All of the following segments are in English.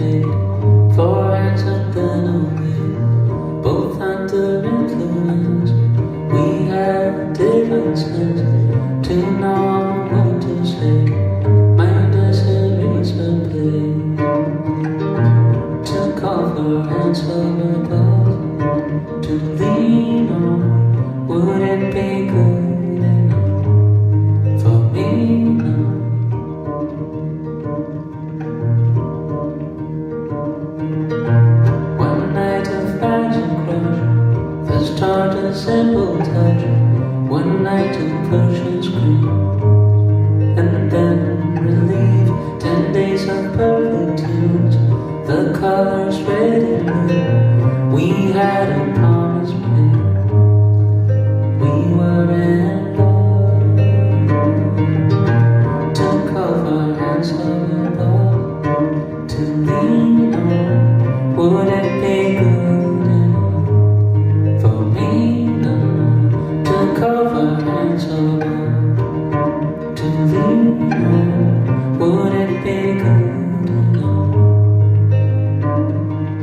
paid for something away, both under influence. We had differences to know what to say. Mind us a razor blade, took off her hands over above to lean on. Would it be good enough for me now? One night of fashion crush, the start a simple touch. One night to push and scream, and then relief. 10 days of perfect tunes, the colors red and blue. We had a promise made, we were in love. Took off our hands above to lean on. Would it be good enough for me now? Took off our hands above to lean on. Would it be good enough?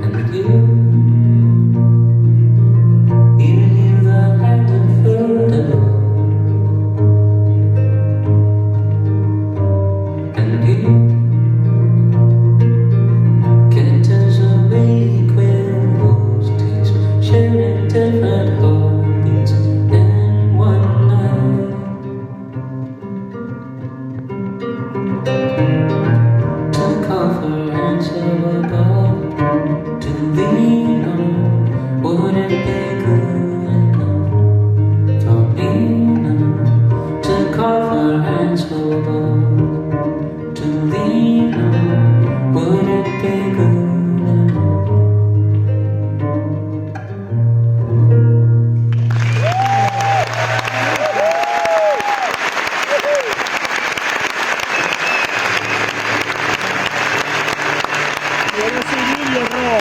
And you knew that I had to feel it all. And you kept us awake with those days, sharing different heartbeats in one night. Took off her hands above to lean on. Would it be good enough for me now? Took off her hands above